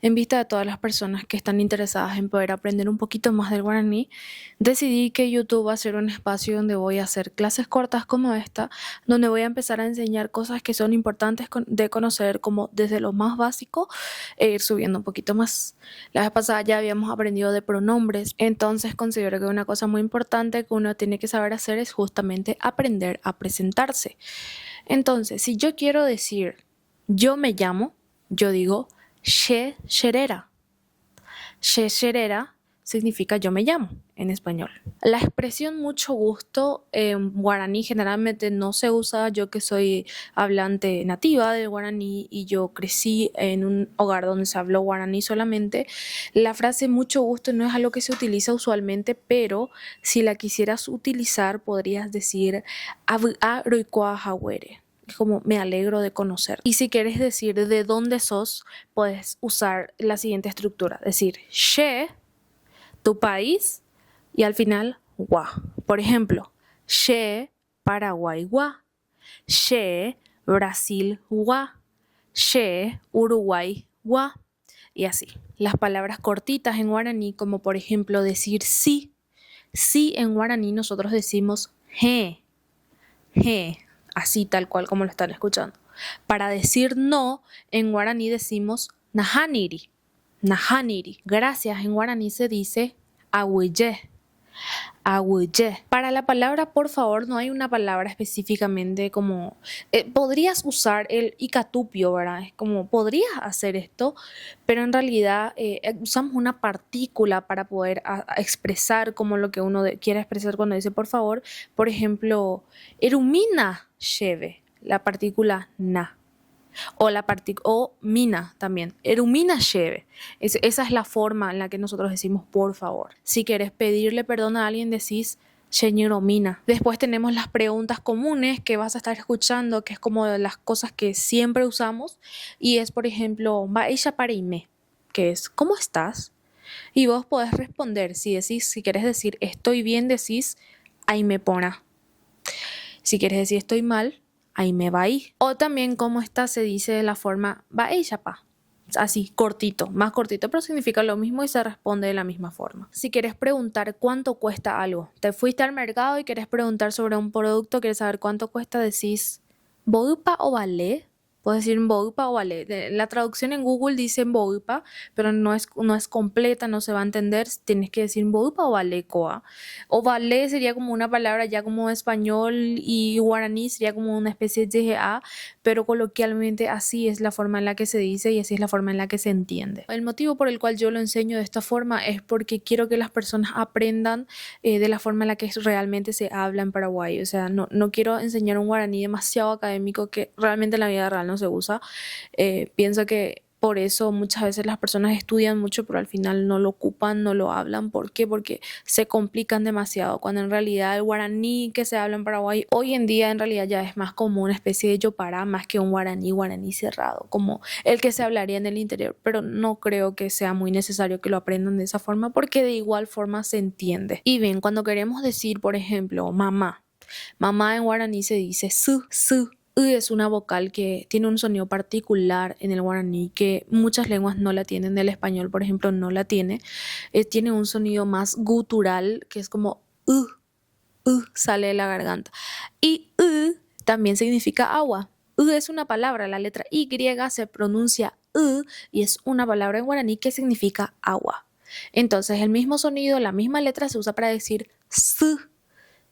En vista de todas las personas que están interesadas en poder aprender un poquito más del guaraní, decidí que YouTube va a ser un espacio donde voy a hacer clases cortas como esta, donde voy a empezar a enseñar cosas que son importantes de conocer, como desde lo más básico e ir subiendo un poquito más. La vez pasada ya habíamos aprendido de pronombres, entonces considero que una cosa muy importante que uno tiene que saber hacer es justamente aprender a presentarse. Entonces, si yo quiero decir yo me llamo, yo digo She Sherera. She Sherera significa yo me llamo en español. La expresión mucho gusto en guaraní generalmente no se usa. Yo que soy hablante nativa del guaraní y yo crecí en un hogar donde se habló guaraní solamente, la frase mucho gusto no es algo que se utiliza usualmente, pero si la quisieras utilizar podrías decir a roikwa hawere, como me alegro de conocer. Y si quieres decir de dónde sos, puedes usar la siguiente estructura, decir she, tu país, y al final wa. Por ejemplo, she, Paraguay wa, she, Brasil wa, she, Uruguay wa, y así. Las palabras cortitas en guaraní, como por ejemplo decir sí. Sí en guaraní nosotros decimos he, así tal cual como lo están escuchando. Para decir no, en guaraní decimos nahaniri. Nahaniri. Gracias en guaraní se dice ahuye. Ahuye. Para la palabra por favor no hay una palabra específicamente como... podrías usar el icatupio, ¿verdad? Es como podrías hacer esto, pero en realidad usamos una partícula para poder expresar como lo que uno quiere expresar cuando dice por favor. Por ejemplo, erumina lleve, la partícula na. O mina también. Erumina lleve. Esa es la forma en la que nosotros decimos por favor. Si quieres pedirle perdón a alguien, decís Mina. Después tenemos las preguntas comunes que vas a estar escuchando, que es como de las cosas que siempre usamos. Y es, por ejemplo, va ella para ime, que es ¿cómo estás? Y vos podés responder. Si quieres decir estoy bien, decís ahí me pona. Si quieres decir estoy mal, ahí me va ahí. O también cómo está se dice de la forma va ella pa. Así, cortito, más cortito, pero significa lo mismo y se responde de la misma forma. Si quieres preguntar cuánto cuesta algo, te fuiste al mercado y quieres preguntar sobre un producto, quieres saber cuánto cuesta, decís ¿Bogupa o vale? Puedes decir Bogupa o vale. La traducción en Google dice Bogupa, pero no es completa, no se va a entender. Tienes que decir Bogupa o vale coa. O vale sería como una palabra ya como español y guaraní sería como una especie de GA, pero coloquialmente así es la forma en la que se dice y así es la forma en la que se entiende. El motivo por el cual yo lo enseño de esta forma es porque quiero que las personas aprendan de la forma en la que realmente se habla en Paraguay. O sea, no quiero enseñar un guaraní demasiado académico que realmente en la vida real no se usa. Pienso que por eso muchas veces las personas estudian mucho, pero al final no lo ocupan, no lo hablan. ¿Por qué? Porque se complican demasiado, cuando en realidad el guaraní que se habla en Paraguay hoy en día en realidad ya es más como una especie de yopara, más que un guaraní cerrado, como el que se hablaría en el interior, pero no creo que sea muy necesario que lo aprendan de esa forma, porque de igual forma se entiende. Y bien, cuando queremos decir, por ejemplo, mamá en guaraní se dice su. Es una vocal que tiene un sonido particular en el guaraní que muchas lenguas no la tienen. El español, por ejemplo, no la tiene. Tiene un sonido más gutural que es como sale de la garganta. Y también significa agua. Es una palabra, la letra Y se pronuncia y es una palabra en guaraní que significa agua. Entonces el mismo sonido, la misma letra se usa para decir su,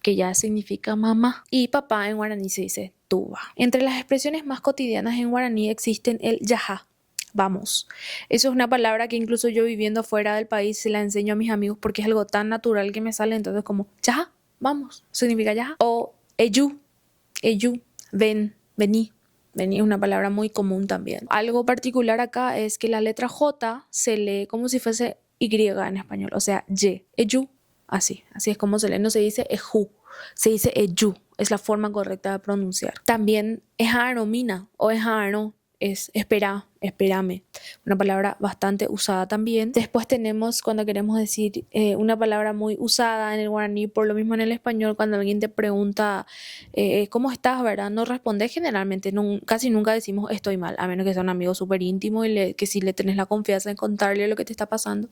que ya significa mamá, y papá en guaraní se dice tuba. Entre las expresiones más cotidianas en guaraní existen el yaja, vamos. Eso es una palabra que incluso yo viviendo fuera del país se la enseño a mis amigos porque es algo tan natural que me sale, entonces como yaja, vamos, significa yaja. O eyu, ven, vení. Vení es una palabra muy común también. Algo particular acá es que la letra J se lee como si fuese Y en español, o sea, Y, eyu. Así es como se lee, no se dice eju, se dice eyu, es la forma correcta de pronunciar. También ejarno mina o ejarno es espera, espérame, una palabra bastante usada también. Después tenemos cuando queremos decir una palabra muy usada en el guaraní, por lo mismo en el español, cuando alguien te pregunta ¿cómo estás, verdad? No respondes generalmente, casi nunca decimos estoy mal, a menos que sea un amigo súper íntimo y que si le tenés la confianza en contarle lo que te está pasando.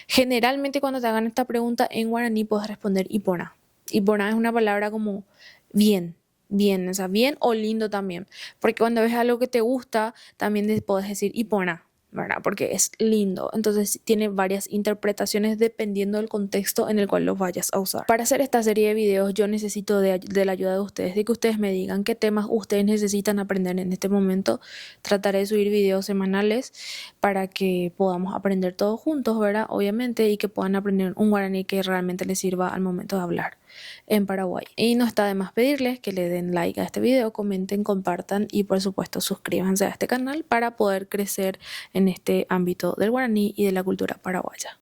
Generalmente cuando te hagan esta pregunta en guaraní puedes responder ipona. Ipona es una palabra como bien, bien, o sea, bien o lindo también. Porque cuando ves algo que te gusta, también puedes decir ipona, ¿verdad? Porque es lindo. Entonces tiene varias interpretaciones dependiendo del contexto en el cual los vayas a usar. Para hacer esta serie de videos yo necesito de la ayuda de ustedes, de que ustedes me digan qué temas ustedes necesitan aprender en este momento. Trataré de subir videos semanales para que podamos aprender todos juntos, ¿verdad? Obviamente, y que puedan aprender un guaraní que realmente les sirva al momento de hablar en Paraguay. Y no está de más pedirles que le den like a este video, comenten, compartan y por supuesto suscríbanse a este canal para poder crecer en este ámbito del guaraní y de la cultura paraguaya.